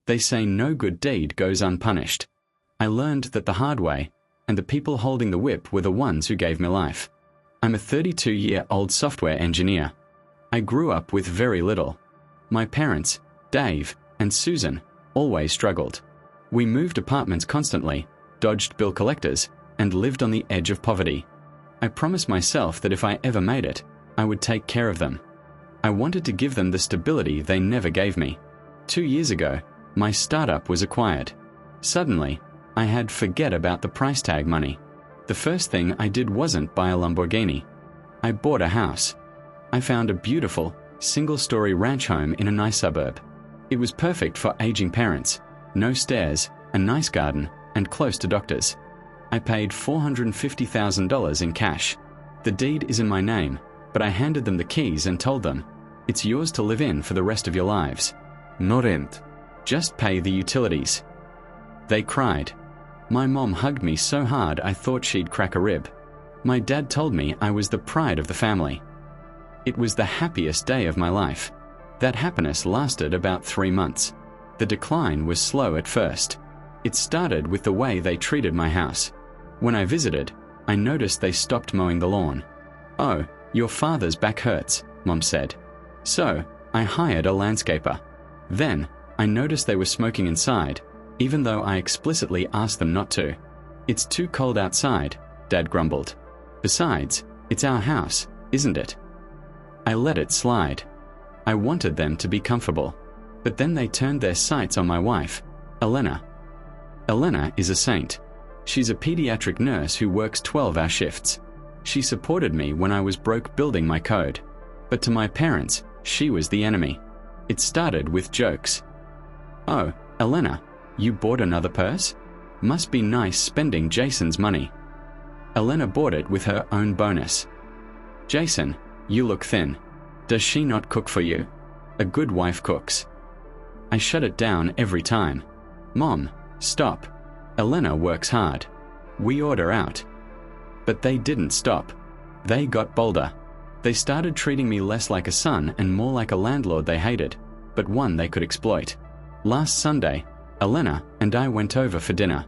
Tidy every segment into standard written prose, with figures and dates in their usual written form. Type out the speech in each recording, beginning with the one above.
They say no good deed goes unpunished. I learned that the hard way, and the people holding the whip were the ones who gave me life. I'm a 32-year-old software engineer. I grew up with very little. My parents, Dave and Susan, always struggled. We moved apartments constantly, dodged bill collectors, and lived on the edge of poverty. I promised myself that if I ever made it, I would take care of them. I wanted to give them the stability they never gave me. 2 years ago, my startup was acquired. Suddenly, I had forget about the price tag money. The first thing I did wasn't buy a Lamborghini. I bought a house. I found a beautiful, single-story ranch home in a nice suburb. It was perfect for aging parents, no stairs, a nice garden, and close to doctors. I paid $450,000 in cash. The deed is in my name, but I handed them the keys and told them, it's yours to live in for the rest of your lives. No rent. Just pay the utilities. They cried. My mom hugged me so hard I thought she'd crack a rib. My dad told me I was the pride of the family. It was the happiest day of my life. That happiness lasted about 3 months. The decline was slow at first. It started with the way they treated my house. When I visited, I noticed they stopped mowing the lawn. "Oh, your father's back hurts," Mom said. So, I hired a landscaper. Then, I noticed they were smoking inside, even though I explicitly asked them not to. "It's too cold outside," Dad grumbled. "Besides, it's our house, isn't it?" I let it slide. I wanted them to be comfortable. But then they turned their sights on my wife, Elena. Elena is a saint. She's a pediatric nurse who works 12-hour shifts. She supported me when I was broke building my code. But to my parents, she was the enemy. It started with jokes. "Oh, Elena, you bought another purse? Must be nice spending Jason's money." Elena bought it with her own bonus. "Jason, you look thin. Does she not cook for you? A good wife cooks." I shut it down every time. "Mom, stop. Elena works hard. We order out." But they didn't stop. They got bolder. They started treating me less like a son and more like a landlord they hated, but one they could exploit. Last Sunday, Elena and I went over for dinner.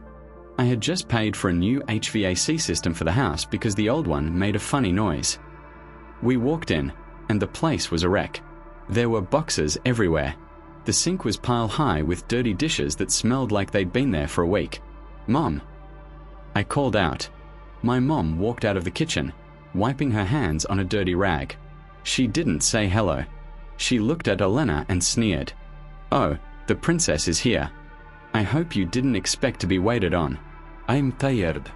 I had just paid for a new HVAC system for the house because the old one made a funny noise. We walked in, and the place was a wreck. There were boxes everywhere. The sink was pile-high with dirty dishes that smelled like they'd been there for a week. "Mom!" I called out. My mom walked out of the kitchen, wiping her hands on a dirty rag. She didn't say hello. She looked at Elena and sneered. "Oh, the princess is here. I hope you didn't expect to be waited on. I'm tired."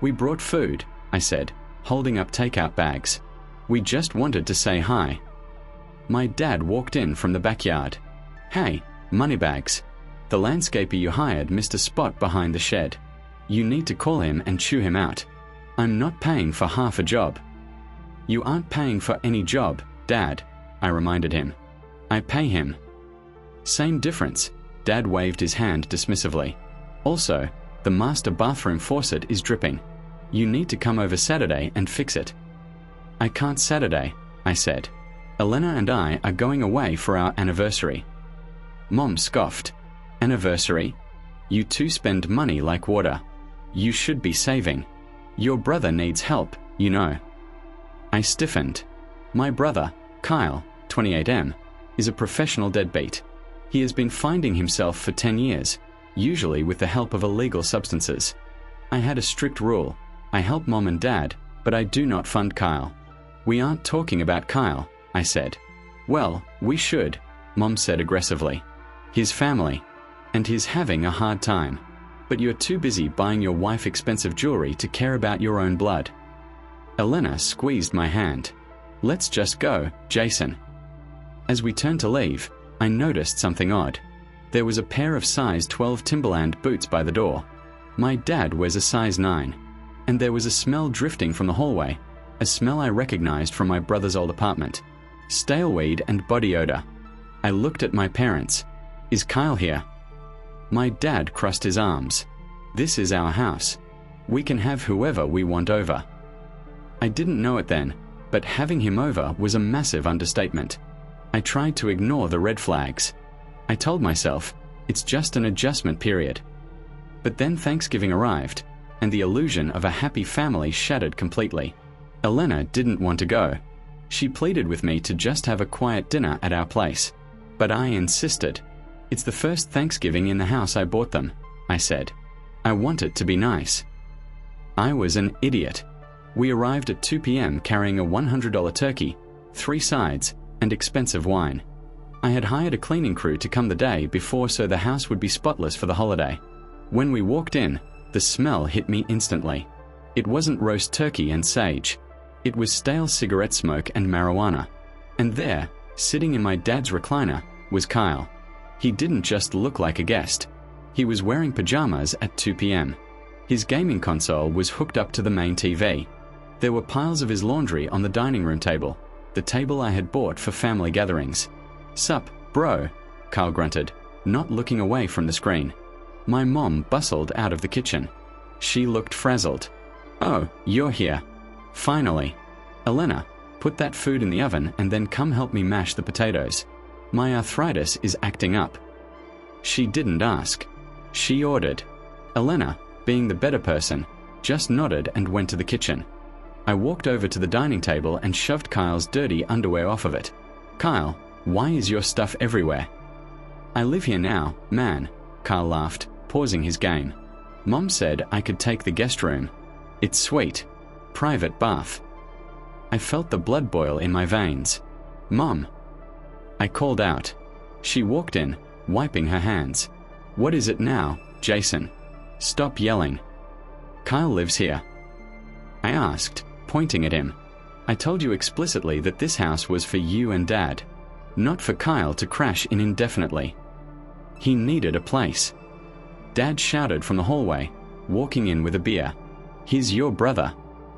"We brought food," I said, holding up takeout bags. "We just wanted to say hi." My dad walked in from the backyard. "Hey, moneybags. The landscaper you hired missed a spot behind the shed. You need to call him and chew him out. I'm not paying for half a job." "You aren't paying for any job, Dad," I reminded him. "I pay him." "Same difference." Dad waved his hand dismissively. "Also, the master bathroom faucet is dripping. You need to come over Saturday and fix it." "I can't Saturday," I said. "Elena and I are going away for our anniversary." Mom scoffed. "Anniversary? You two spend money like water. You should be saving. Your brother needs help, you know." I stiffened. My brother, Kyle, 28M, is a professional deadbeat. He has been finding himself for 10 years, usually with the help of illegal substances. I had a strict rule. I help Mom and Dad, but I do not fund Kyle. "We aren't talking about Kyle," I said. "Well, we should," Mom said aggressively. "His family. And he's having a hard time. But you're too busy buying your wife expensive jewelry to care about your own blood." Elena squeezed my hand. "Let's just go, Jason." As we turned to leave, I noticed something odd. There was a pair of size 12 Timberland boots by the door. My dad wears a size 9. And there was a smell drifting from the hallway, a smell I recognized from my brother's old apartment. Stale weed and body odor. I looked at my parents. "Is Kyle here?" My dad crossed his arms. "This is our house. We can have whoever we want over." I didn't know it then, but having him over was a massive understatement. I tried to ignore the red flags. I told myself, It's just an adjustment period. But then Thanksgiving arrived, and the illusion of a happy family shattered completely. Elena didn't want to go. She pleaded with me to just have a quiet dinner at our place. But I insisted. It's the first Thanksgiving in the house I bought them, I said. I want it to be nice. I was an idiot. We arrived at 2 p.m. carrying a $100 turkey, 3 sides, and expensive wine. I had hired a cleaning crew to come the day before so the house would be spotless for the holiday. When we walked in, the smell hit me instantly. It wasn't roast turkey and sage. It was stale cigarette smoke and marijuana. And there, sitting in my dad's recliner, was Kyle. He didn't just look like a guest. He was wearing pajamas at 2 p.m. His gaming console was hooked up to the main TV. There were piles of his laundry on the dining room table, the table I had bought for family gatherings. "Sup, bro," Kyle grunted, not looking away from the screen. My mom bustled out of the kitchen. She looked frazzled. "Oh, you're here. Finally. Elena, put that food in the oven and then come help me mash the potatoes. My arthritis is acting up." She didn't ask. She ordered. Elena, being the better person, just nodded and went to the kitchen. I walked over to the dining table and shoved Kyle's dirty underwear off of it. "Kyle, why is your stuff everywhere?" "I live here now, man," Kyle laughed, pausing his game. "Mom said I could take the guest room. It's sweet. Private bath." I felt the blood boil in my veins. "Mom." I called out. She walked in, wiping her hands. "What is it now, Jason? Stop yelling." "Kyle lives here." I asked, pointing at him. "I told you explicitly that this house was for you and Dad, not for Kyle to crash in indefinitely. He needed a place." Dad shouted from the hallway, walking in with a beer. "He's your brother.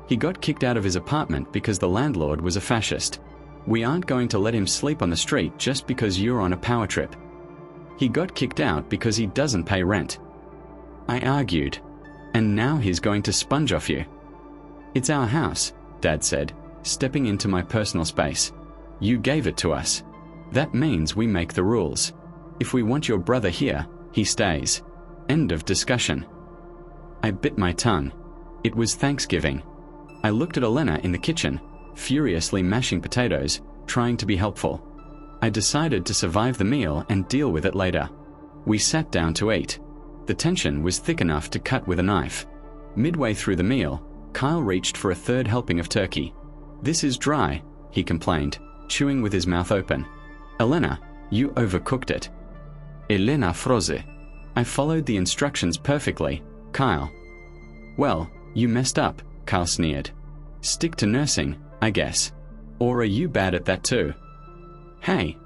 He got kicked out of his apartment because the landlord was a fascist. We aren't going to let him sleep on the street just because you're on a power trip. He got kicked out because he doesn't pay rent." I argued. "And now he's going to sponge off you." "It's our house," Dad said, stepping into my personal space. "You gave it to us. That means we make the rules. If we want your brother here, he stays. End of discussion." I bit my tongue. It was Thanksgiving. I looked at Elena in the kitchen, furiously mashing potatoes, trying to be helpful. I decided to survive the meal and deal with it later. We sat down to eat. The tension was thick enough to cut with a knife. Midway through the meal, Kyle reached for a third helping of turkey. "This is dry," he complained, chewing with his mouth open. "Elena, you overcooked it." "Elena froze." I followed the instructions perfectly, Kyle. "Well, you messed up," Kyle sneered. "Stick to nursing, I guess. Or are you bad at that too?" "Hey."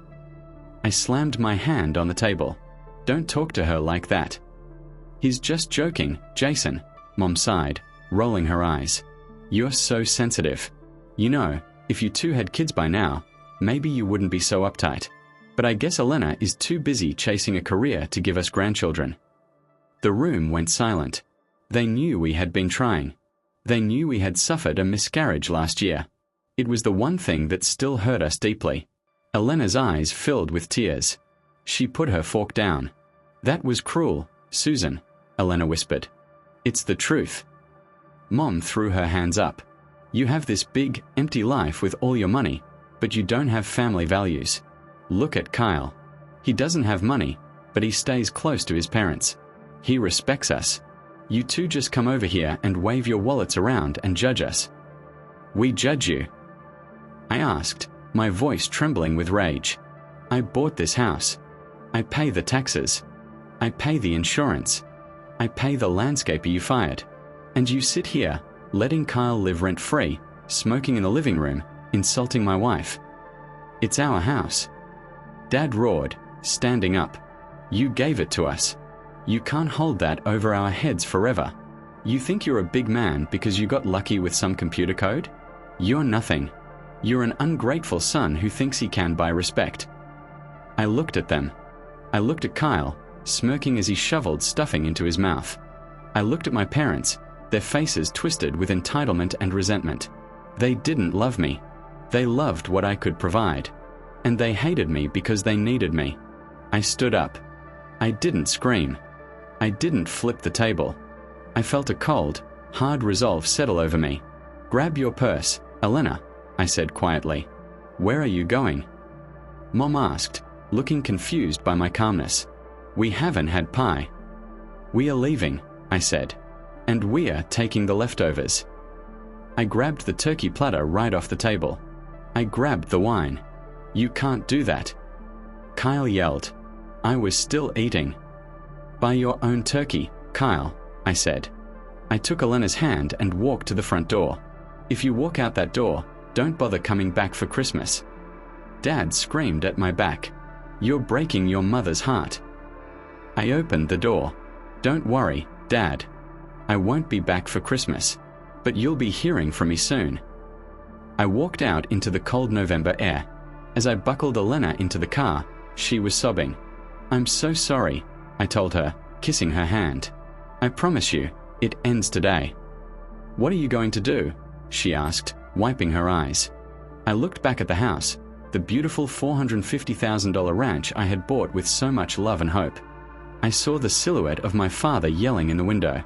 I slammed my hand on the table. "Don't talk to her like that." "He's just joking, Jason," Mom sighed, rolling her eyes. "You're so sensitive. You know, if you two had kids by now, maybe you wouldn't be so uptight. But I guess Elena is too busy chasing a career to give us grandchildren." The room went silent. They knew we had been trying. They knew we had suffered a miscarriage last year. It was the one thing that still hurt us deeply. Elena's eyes filled with tears. She put her fork down. "That was cruel, Susan," Elena whispered. "It's the truth." Mom threw her hands up. "You have this big, empty life with all your money, but you don't have family values. Look at Kyle. He doesn't have money, but he stays close to his parents. He respects us. You two just come over here and wave your wallets around and judge us." "We judge you?" I asked, my voice trembling with rage. "I bought this house. I pay the taxes. I pay the insurance. I pay the landscaper you fired. And you sit here, letting Kyle live rent-free, smoking in the living room, insulting my wife. It's our house." Dad roared, standing up. "You gave it to us. You can't hold that over our heads forever. You think you're a big man because you got lucky with some computer code? You're nothing. You're an ungrateful son who thinks he can buy respect." I looked at them. I looked at Kyle, smirking as he shoveled stuffing into his mouth. I looked at my parents, their faces twisted with entitlement and resentment. They didn't love me. They loved what I could provide. And they hated me because they needed me. I stood up. I didn't scream. I didn't flip the table. I felt a cold, hard resolve settle over me. Grab your purse, Elena, I said quietly. Where are you going? Mom asked, looking confused by my calmness. We haven't had pie. We are leaving, I said. And we're taking the leftovers. I grabbed the turkey platter right off the table. I grabbed the wine. You can't do that. Kyle yelled. I was still eating. Buy your own turkey, Kyle, I said. I took Elena's hand and walked to the front door. If you walk out that door, don't bother coming back for Christmas. Dad screamed at my back. You're breaking your mother's heart. I opened the door. Don't worry, Dad. I won't be back for Christmas, but you'll be hearing from me soon. I walked out into the cold November air. As I buckled Elena into the car, she was sobbing. I'm so sorry, I told her, kissing her hand. I promise you, it ends today. What are you going to do? She asked, wiping her eyes. I looked back at the house, the beautiful $450,000 ranch I had bought with so much love and hope. I saw the silhouette of my father yelling in the window.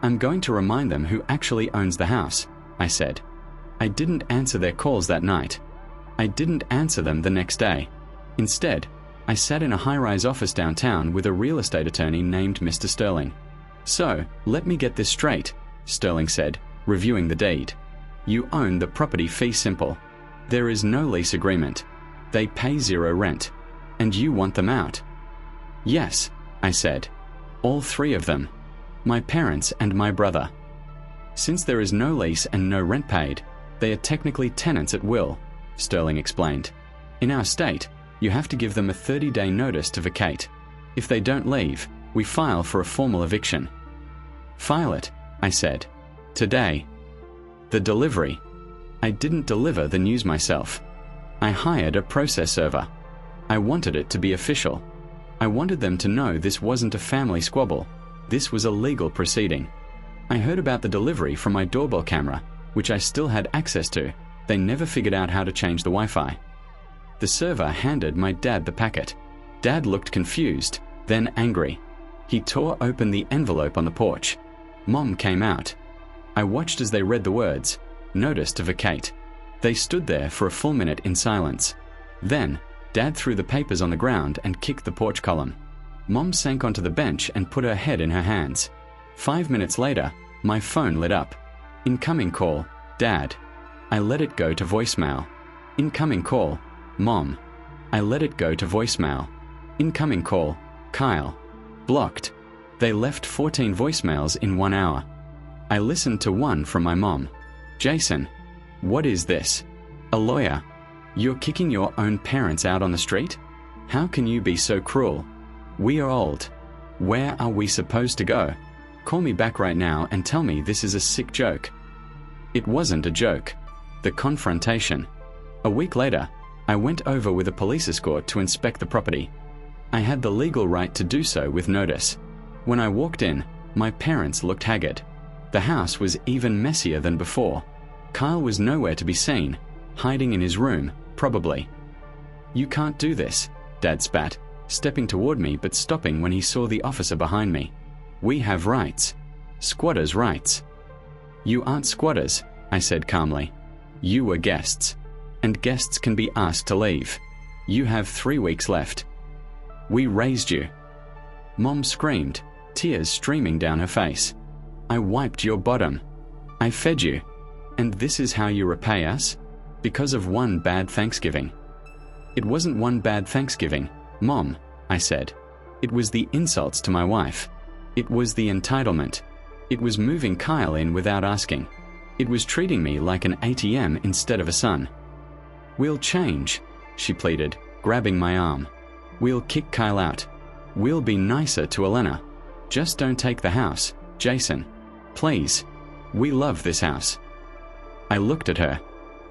I'm going to remind them who actually owns the house, I said. I didn't answer their calls that night. I didn't answer them the next day. Instead, I sat in a high-rise office downtown with a real estate attorney named Mr. Sterling. So, let me get this straight, Sterling said, reviewing the deed. You own the property fee simple. There is no lease agreement. They pay zero rent. And you want them out. Yes, I said. All three of them. My parents and my brother. Since there is no lease and no rent paid, they are technically tenants at will, Sterling explained. In our state, you have to give them a 30-day notice to vacate. If they don't leave, we file for a formal eviction. File it, I said. Today. The delivery. I didn't deliver the news myself. I hired a process server. I wanted it to be official. I wanted them to know this wasn't a family squabble. This was a legal proceeding. I heard about the delivery from my doorbell camera, which I still had access to. They never figured out how to change the Wi-Fi. The server handed my dad the packet. Dad looked confused, then angry. He tore open the envelope on the porch. Mom came out. I watched as they read the words, "Notice to vacate." They stood there for a full minute in silence. Then, Dad threw the papers on the ground and kicked the porch column. Mom sank onto the bench and put her head in her hands. 5 minutes later, my phone lit up. Incoming call, Dad. I let it go to voicemail. Incoming call, Mom. I let it go to voicemail. Incoming call, Kyle. Blocked. They left 14 voicemails in 1 hour. I listened to one from my mom. Jason, what is this? A lawyer. You're kicking your own parents out on the street? How can you be so cruel? We are old. Where are we supposed to go? Call me back right now and tell me this is a sick joke. It wasn't a joke. The confrontation. A week later, I went over with a police escort to inspect the property. I had the legal right to do so with notice. When I walked in, my parents looked haggard. The house was even messier than before. Kyle was nowhere to be seen, hiding in his room, probably. You can't do this, Dad spat, stepping toward me but stopping when he saw the officer behind me. We have rights. Squatters' rights. You aren't squatters, I said calmly. You were guests. And guests can be asked to leave. You have 3 weeks left. We raised you. Mom screamed, tears streaming down her face. I wiped your bottom. I fed you. And this is how you repay us? Because of one bad Thanksgiving. It wasn't one bad Thanksgiving, Mom, I said. It was the insults to my wife. It was the entitlement. It was moving Kyle in without asking. It was treating me like an ATM instead of a son. We'll change, she pleaded, grabbing my arm. We'll kick Kyle out. We'll be nicer to Elena. Just don't take the house, Jason. Please. We love this house. I looked at her.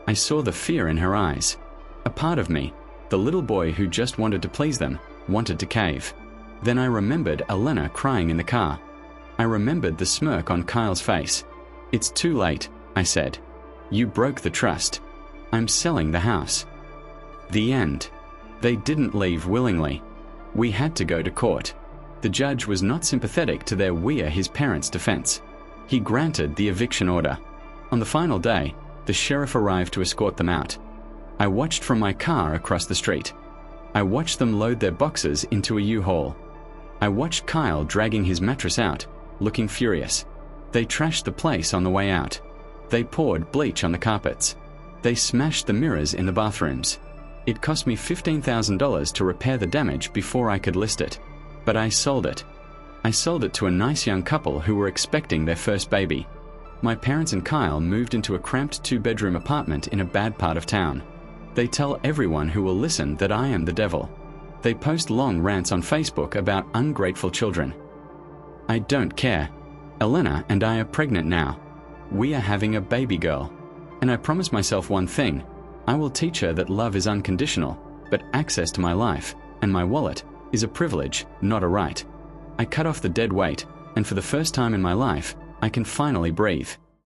I saw the fear in her eyes. A part of me, the little boy who just wanted to please them, wanted to cave. Then I remembered Elena crying in the car. I remembered the smirk on Kyle's face. It's too late, I said. You broke the trust. I'm selling the house. The end. They didn't leave willingly. We had to go to court. The judge was not sympathetic to their "we are his parents" defense. He granted the eviction order. On the final day, the sheriff arrived to escort them out. I watched from my car across the street. I watched them load their boxes into a U-Haul. I watched Kyle dragging his mattress out, looking furious. They trashed the place on the way out. They poured bleach on the carpets. They smashed the mirrors in the bathrooms. It cost me $15,000 to repair the damage before I could list it. But I sold it. I sold it to a nice young couple who were expecting their first baby. My parents and Kyle moved into a cramped 2-bedroom apartment in a bad part of town. They tell everyone who will listen that I am the devil. They post long rants on Facebook about ungrateful children. I don't care. Elena and I are pregnant now. We are having a baby girl. And I promise myself one thing. I will teach her that love is unconditional, but access to my life and my wallet is a privilege, not a right. I cut off the dead weight, and for the first time in my life, I can finally breathe.